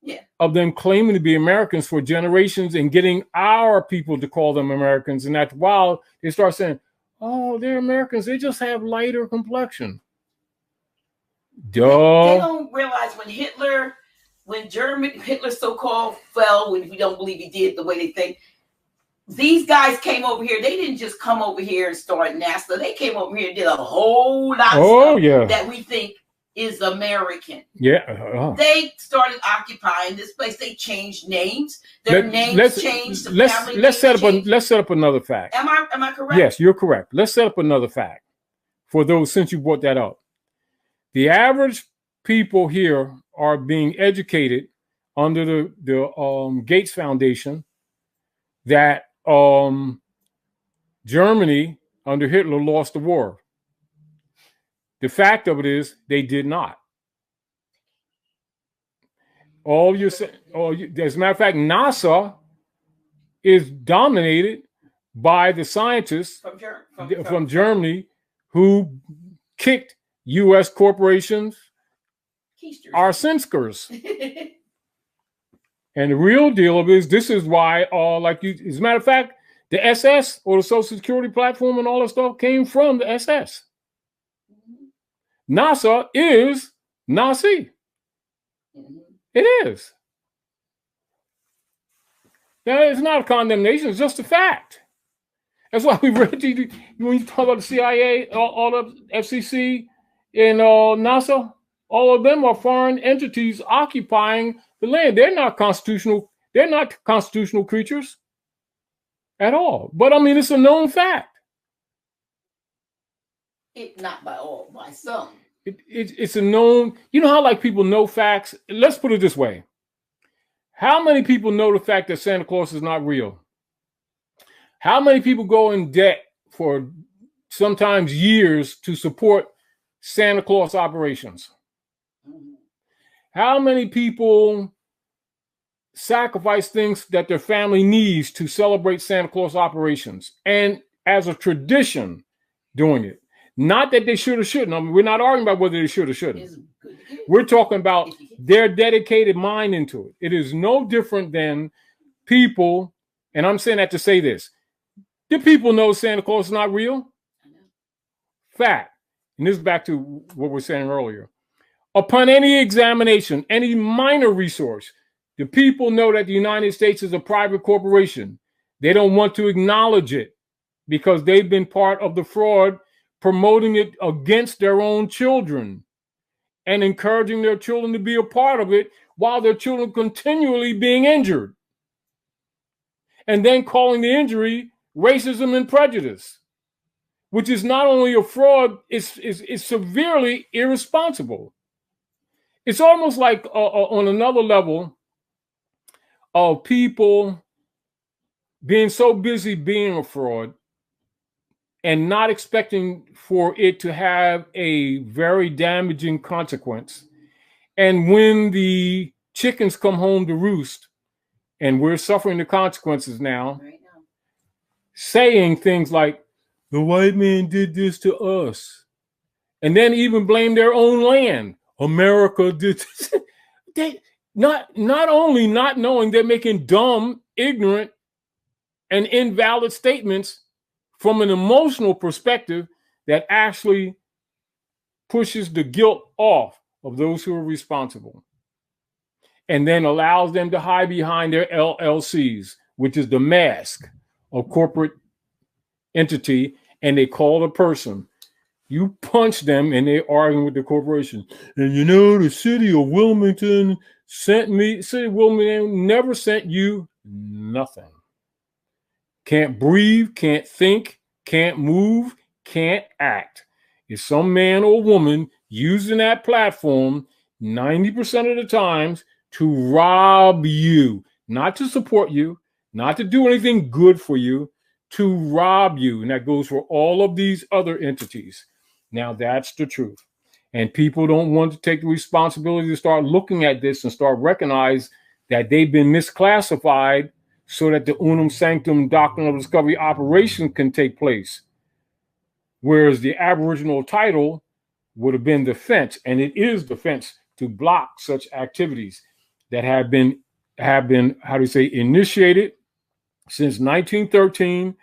Yeah. Of them claiming to be Americans for generations and getting our people to call them Americans. And after a while, they start saying, oh, they're Americans. They just have lighter complexion. Duh. They don't realize when Hitler so-called fell, when we don't believe he did the way they think, these guys came over here. They didn't just come over here and start NASA. They came over here and did a whole lot of stuff that we think is American. Yeah. They started occupying this place. They changed names. Their names changed. Let's set up another fact. Am I correct? Yes, you're correct. Let's set up another fact for those, since you brought that up. The average people here are being educated under the Gates Foundation that Germany under Hitler lost the war. The fact of it is they did not. As a matter of fact, NASA is dominated by the scientists from Germany who kicked U.S. corporations, our Sinskers. And the real deal of it is, this is why, as a matter of fact, the SS, or the Social Security platform, and all that stuff came from the SS. NASA is Nazi. It is. Now, it's not a condemnation, it's just a fact. That's why we read when you talk about the CIA, all the FCC, and NASA, all of them are foreign entities occupying the land. They're not constitutional. They're not constitutional creatures at all. But I mean, it's a known fact. Not by all, by some. It's a known. You know how like people know facts? Let's put it this way. How many people know the fact that Santa Claus is not real? How many people go in debt for sometimes years to support Santa Claus operations? How many people sacrifice things that their family needs to celebrate Santa Claus operations, and as a tradition doing it? Not that they should or shouldn't. I mean, we're not arguing about whether they should or shouldn't. We're talking about their dedicated mind into it. It is no different than people, and I'm saying that to say this. Do people know Santa Claus is not real? Fact. And this is back to what we were saying earlier. Upon any examination, any minor resource, the people know that the United States is a private corporation. They don't want to acknowledge it because they've been part of the fraud, promoting it against their own children and encouraging their children to be a part of it while their children continually being injured. And then calling the injury racism and prejudice, which is not only a fraud, it's severely irresponsible. It's almost like on another level of people being so busy being a fraud and not expecting for it to have a very damaging consequence. And when the chickens come home to roost, and we're suffering the consequences now, saying things like, the white man did this to us, and then even blame their own land. America did this. They not only not knowing, they're making dumb, ignorant, and invalid statements from an emotional perspective that actually pushes the guilt off of those who are responsible, and then allows them to hide behind their LLCs, which is the mask of corporate entity, and they call the person. You punch them and they're arguing with the corporation. And you know, the city of Wilmington sent me, city of Wilmington never sent you nothing. Can't breathe, can't think, can't move, can't act. Is some man or woman using that platform 90% of the times to rob you, not to support you, not to do anything good for you, to rob you. And that goes for all of these other entities. Now, that's the truth. And people don't want to take the responsibility to start looking at this and start recognize that they've been misclassified so that the unum sanctum doctrine of discovery operation can take place. Whereas the Aboriginal title would have been defense, and it is defense to block such activities. that have been how do you say, initiated since 1913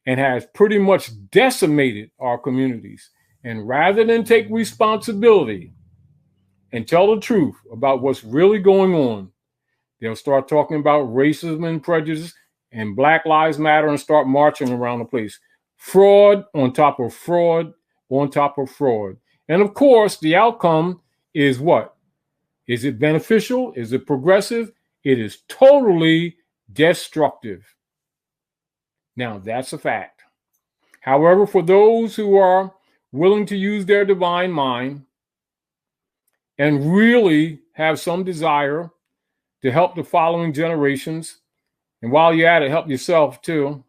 and has pretty much decimated our communities. And rather than take responsibility and tell the truth about what's really going on, they'll start talking about racism and prejudice and Black Lives Matter and start marching around the place. Fraud on top of fraud on top of fraud. And of course, the outcome is what? Is it beneficial? Is it progressive? It is totally destructive. Now, that's a fact. However, for those who are willing to use their divine mind and really have some desire to help the following generations, and while you're at it, help yourself too,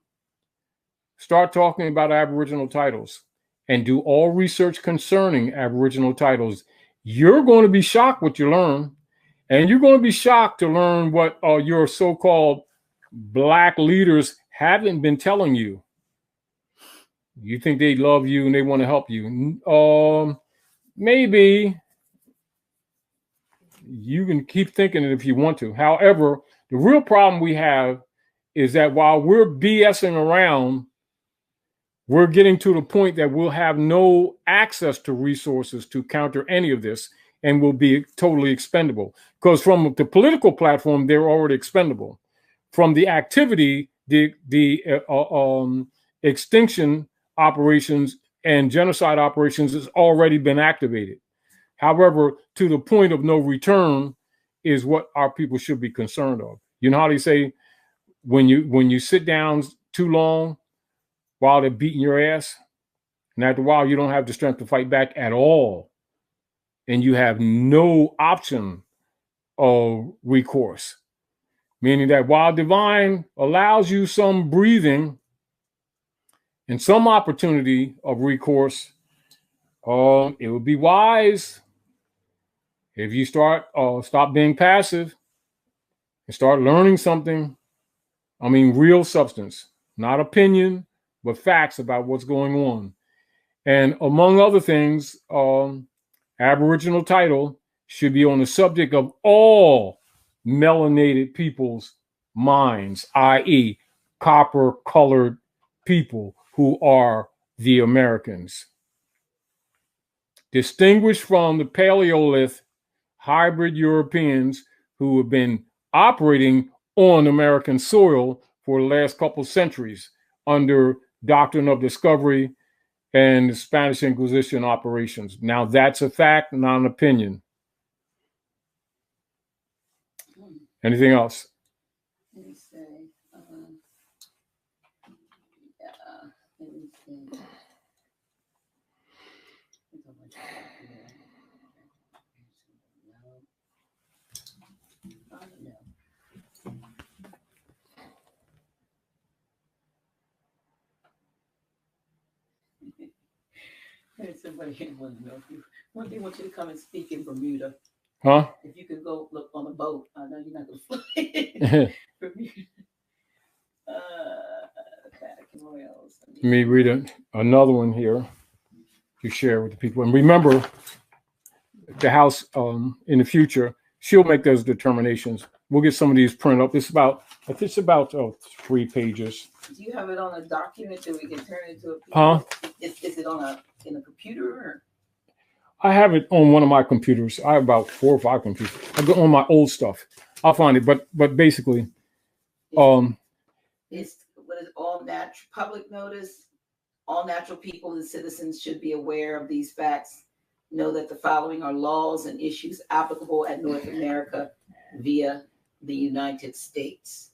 start talking about Aboriginal titles and do all research concerning Aboriginal titles. You're going to be shocked what you learn, and you're going to be shocked to learn what your so-called Black leaders haven't been telling you. You think they love you and they want to help you. Maybe you can keep thinking it if you want to. However, the real problem we have is that while we're BSing around, we're getting to the point that we'll have no access to resources to counter any of this and will be totally expendable. Because from the political platform, they're already expendable. From the activity, the extinction operations and genocide operations has already been activated. However, to the point of no return is what our people should be concerned of. You know how they say when you sit down too long while they're beating your ass, and after a while you don't have the strength to fight back at all, and you have no option of recourse. Meaning that while divine allows you some breathing and some opportunity of recourse, it would be wise if you stop being passive and start learning something. I mean, real substance, not opinion, but facts about what's going on. And among other things, Aboriginal title should be on the subject of all melanated people's minds, i.e., copper-colored people who are the Americans. Distinguished from the Paleolith hybrid Europeans who have been operating on American soil for the last couple centuries under doctrine of discovery and the Spanish Inquisition operations. Now, that's a fact, not an opinion. Anything else? Let me say, let me see. Somebody here wants to know if they want you to come and speak in Bermuda. Huh? If you could go look on a boat, I know you're not going to fly. Bermuda. Let me read another one here to share with the people. And remember, the House in the future, she'll make those determinations. We'll get some of these printed up. It's about 3 pages. Do you have it on a document that we can turn into a PDF? Huh? Is it on in a computer? Or? I have it on one of my computers. I have about 4 or 5 computers. I go on my old stuff. I'll find it. But basically, it's what is all natural public notice. All natural people and citizens should be aware of these facts. Know that the following are laws and issues applicable at North America via the United States.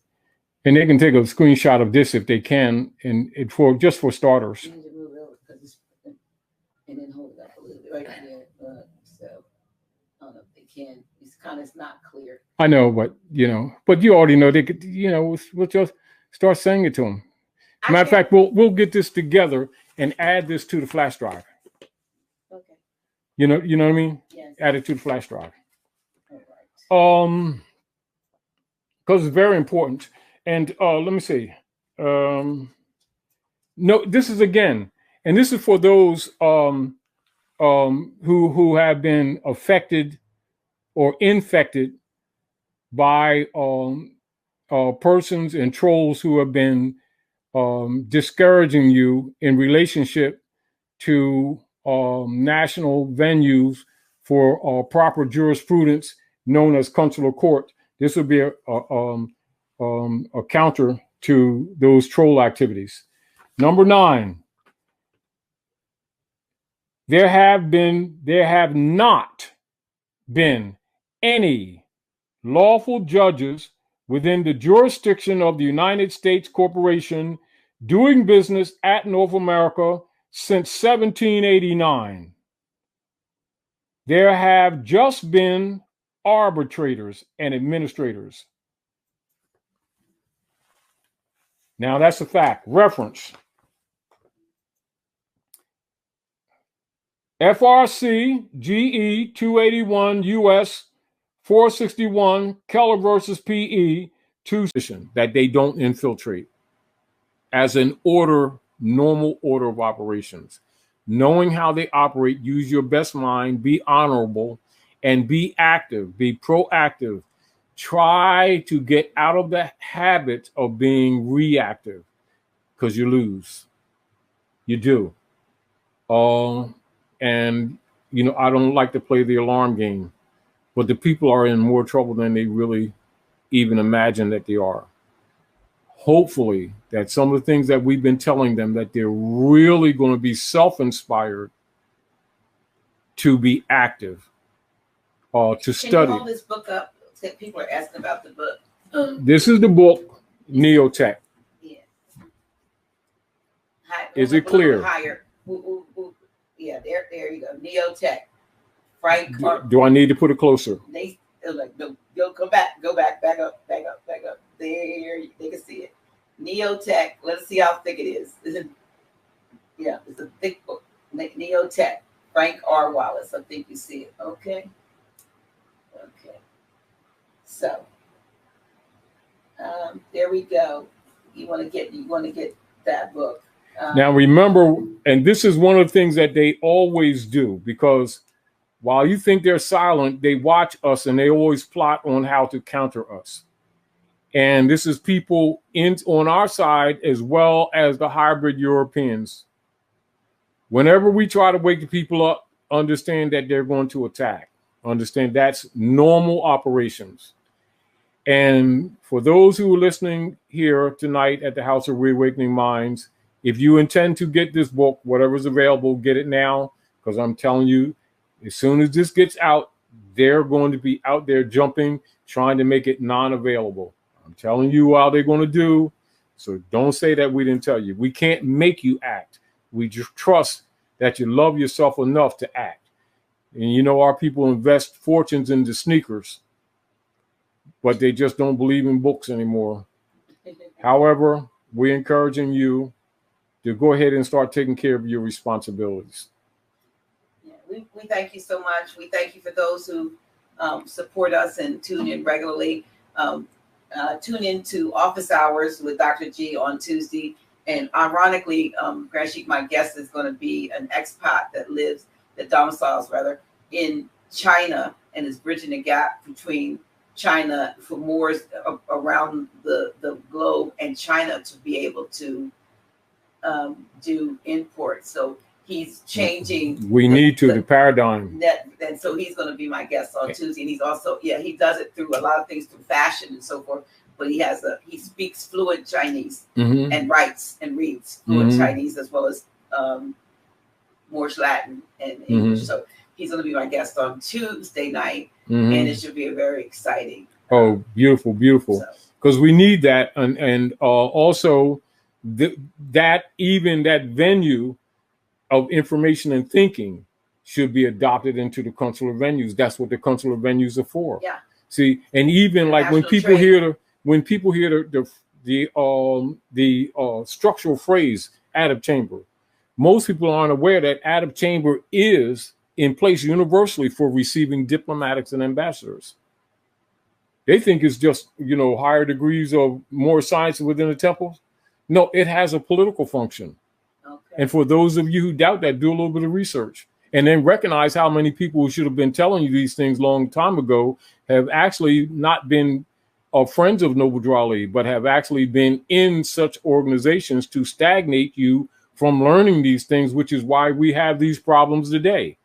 And they can take a screenshot of this if they can, and just for starters. You need to move it over and then hold it up a little bit right there. So I don't know if they can. It's not clear. I know, but you already know they could. We'll just start saying it to them. Matter of fact, we'll get this together and add this to the flash drive. Okay. You know what I mean? Yes. Add it to the flash drive. All right. Because it's very important. And let me see. No, this is again, and this is for those who have been affected or infected by persons and trolls who have been discouraging you in relationship to national venues for proper jurisprudence known as consular court. This would be a counter to those troll activities. Number 9, there have not been any lawful judges within the jurisdiction of the United States Corporation doing business at North America since 1789. There have just been arbitrators and administrators. Now that's a fact. Reference. FRC GE 281 US 461 Keller versus PE 2 that they don't infiltrate as an normal order of operations. Knowing how they operate, use your best mind, be honorable, and be active, be proactive. Try to get out of the habit of being reactive, because you lose. You do. And, you know, I don't like to play the alarm game, but the people are in more trouble than they really even imagine that they are. Hopefully that some of the things that we've been telling them, that they're really going to be self-inspired to be active, to study. Can you hold this book up? People are asking about the book. This is the book, Neotech. Yeah. Is it clear? Higher. Yeah, there you go. Neotech. Frank. Do I need to put it closer? No, go back, back up. There, they can see it. Neotech. Let's see how thick it is. Yeah, it's a thick book. Neotech. Frank R. Wallace. I think you see it. Okay. So, there we go. You want to get that book. Now remember, and this is one of the things that they always do, because while you think they're silent, they watch us and they always plot on how to counter us. And this is people on our side as well as the hybrid Europeans. Whenever we try to wake the people up, understand that they're going to attack. Understand that's normal operations. And for those who are listening here tonight at the House of Reawakening Minds, if you intend to get this book, whatever's available, get it now, because I'm telling you, as soon as this gets out, they're going to be out there jumping, trying to make it non-available. I'm telling you how they're going to do. So don't say that we didn't tell you. We can't make you act. We just trust that you love yourself enough to act. And you know, our people invest fortunes into sneakers, but they just don't believe in books anymore. However, we're encouraging you to go ahead and start taking care of your responsibilities. Yeah, we thank you so much. We thank you for those who support us and tune in regularly. Tune in to Office Hours with Dr. G on Tuesday. And ironically, Grashik, my guest, is going to be an expat that domiciles in China and is bridging the gap between China for Moors around the globe and China to be able to do imports. So he's changing. We need the paradigm. And so he's going to be my guest on Tuesday. And he's also, he does it through a lot of things, through fashion and so forth. But he speaks fluent Chinese and writes and reads fluent Chinese as well as Moorish Latin and English. So he's going to be my guest on Tuesday night, and it should be a very exciting. Oh, beautiful, beautiful. Because we need that, and also that venue of information and thinking should be adopted into the consular venues. That's what the consular venues are for. Yeah. See, and even like when people hear the structural phrase "adab chamber," most people aren't aware that adab chamber is in place universally for receiving diplomatics and ambassadors. They think it's just, higher degrees of more science within the temples. No, it has a political function. Okay. And for those of you who doubt that, do a little bit of research. and then recognize how many people who should have been telling you these things long time ago have actually not been friends of Noble Drew Ali, but have actually been in such organizations to stagnate you from learning these things, which is why we have these problems today.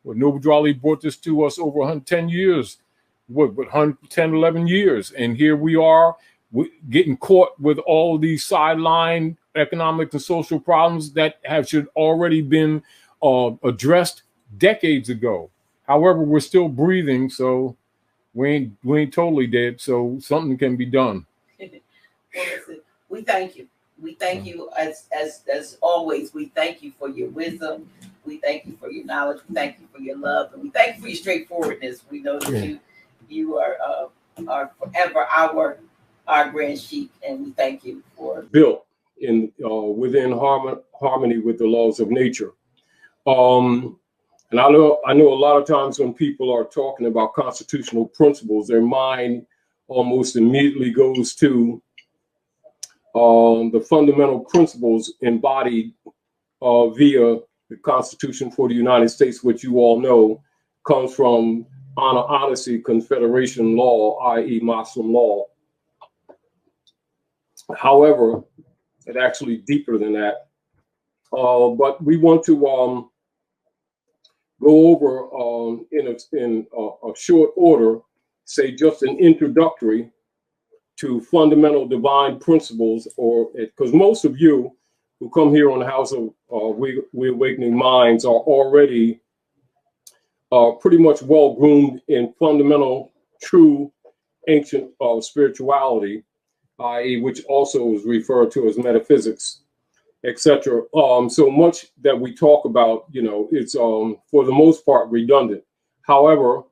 Well, Noble Drew Ali brought this to us over 110 years, what 110, 11 years. And here we are getting caught with all of these sideline economic and social problems that should already been addressed decades ago. However, we're still breathing, so we ain't totally dead. So something can be done. Well, listen, we thank you. We thank you as always. We thank you for your wisdom. We thank you for your knowledge. We thank you for your love, and we thank you for your straightforwardness. We know that you are forever our grand sheik, and we thank you for built in within harmony with the laws of nature. And I know a lot of times when people are talking about constitutional principles, their mind almost immediately goes to the fundamental principles embodied via the Constitution for the United States, which you all know comes from Honor Odyssey Confederation law, i.e. Muslim law. However, it's actually deeper than that. But we want to go over in a short order, say just an introductory to fundamental divine principles, or because most of you who come here on the House of We Awakening Minds are already pretty much well groomed in fundamental, true, ancient spirituality, i.e., which also is referred to as metaphysics, etc. So much that we talk about, it's for the most part redundant. However,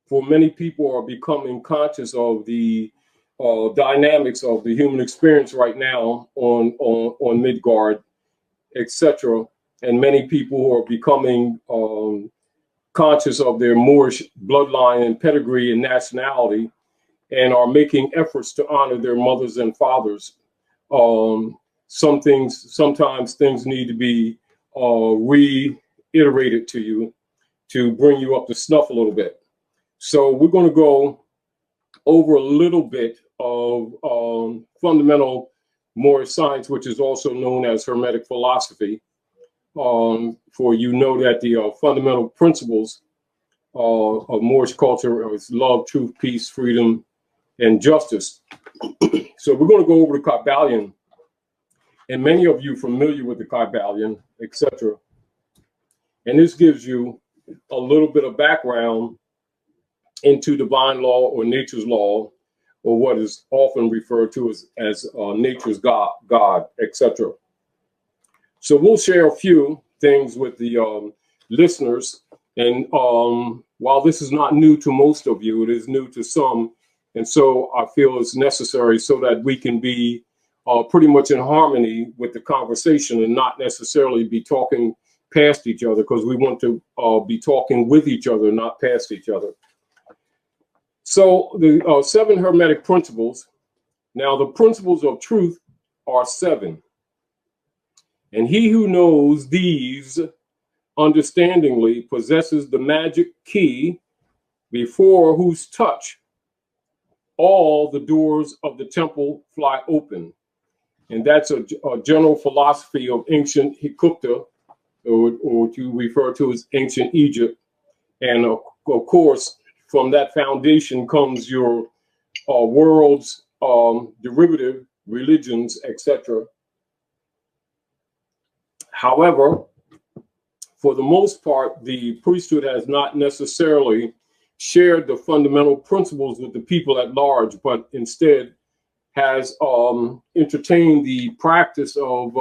for many people are becoming conscious of the dynamics of the human experience right now on Midgard, etc. And many people who are becoming conscious of their Moorish bloodline and pedigree and nationality, and are making efforts to honor their mothers and fathers. Sometimes things need to be reiterated to you to bring you up to snuff a little bit. So we're going to go over a little bit of fundamental Moorish science, which is also known as Hermetic philosophy. For that the fundamental principles of Moorish culture is love, truth, peace, freedom, and justice. So we're going to go over the Kybalion, and many of you familiar with the Kybalion, etc. And this gives you a little bit of background into divine law or nature's law, or what is often referred to as nature's God, etc. So we'll share a few things with the listeners. And while this is not new to most of you, it is new to some. And so I feel it's necessary so that we can be pretty much in harmony with the conversation and not necessarily be talking past each other, because we want to be talking with each other, not past each other. So the 7 Hermetic principles. Now, the principles of truth are 7. And he who knows these understandingly possesses the magic key before whose touch all the doors of the temple fly open. And that's a general philosophy of ancient Hikupta, or what you refer to as ancient Egypt. And of course, from that foundation comes your world's derivative religions, etc. However, for the most part, the priesthood has not necessarily shared the fundamental principles with the people at large, but instead has entertained the practice of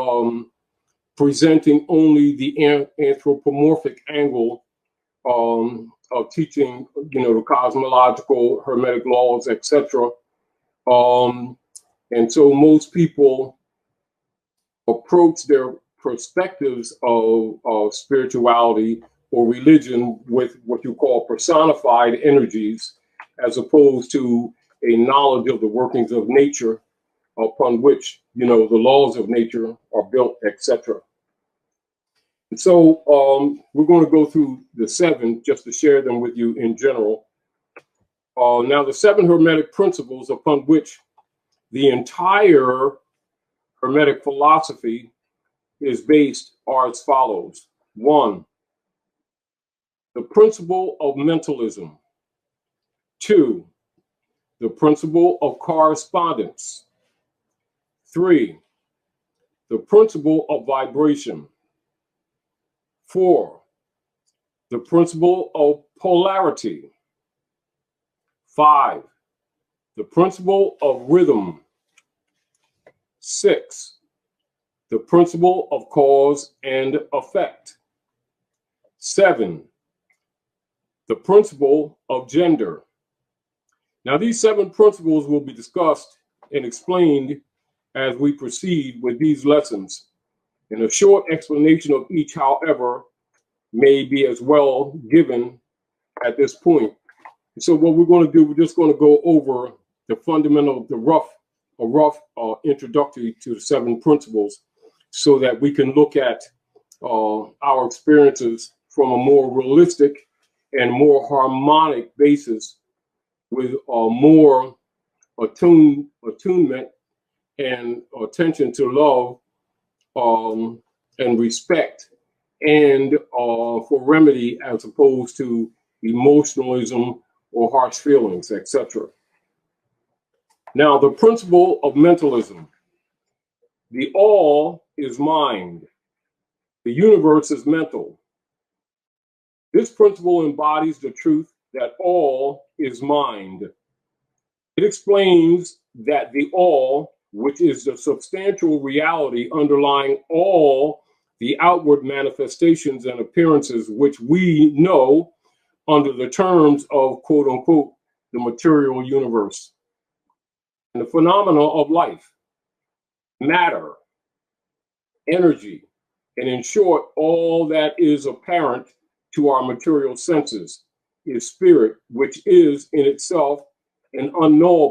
presenting only the anthropomorphic angle of teaching, the cosmological, hermetic laws, etc. And so most people approach their perspectives of spirituality or religion with what you call personified energies, as opposed to a knowledge of the workings of nature upon which, the laws of nature are built, etc. So we're going to go through the 7 just to share them with you in general. Now, the 7 Hermetic principles upon which the entire Hermetic philosophy is based are as follows. 1, the principle of mentalism. 2, the principle of correspondence. 3, the principle of vibration. 4, the principle of polarity. 5, the principle of rhythm. 6, the principle of cause and effect. 7, the principle of gender. Now, these 7 principles will be discussed and explained as we proceed with these lessons. And a short explanation of each, however, may be as well given at this point. So what we're going to do, we're just going to go over the fundamental, a rough introductory to the 7 principles so that we can look at our experiences from a more realistic and more harmonic basis with more attunement and attention to love and respect and for remedy as opposed to emotionalism or harsh feelings, etc. Now, the principle of mentalism. The all is mind. The universe is mental. This principle embodies the truth that all is mind. It explains that the all, which is the substantial reality underlying all the outward manifestations and appearances which we know under the terms of, quote unquote, the material universe, and the phenomena of life, matter, energy, and in short, all that is apparent to our material senses is spirit, which is in itself an unknowable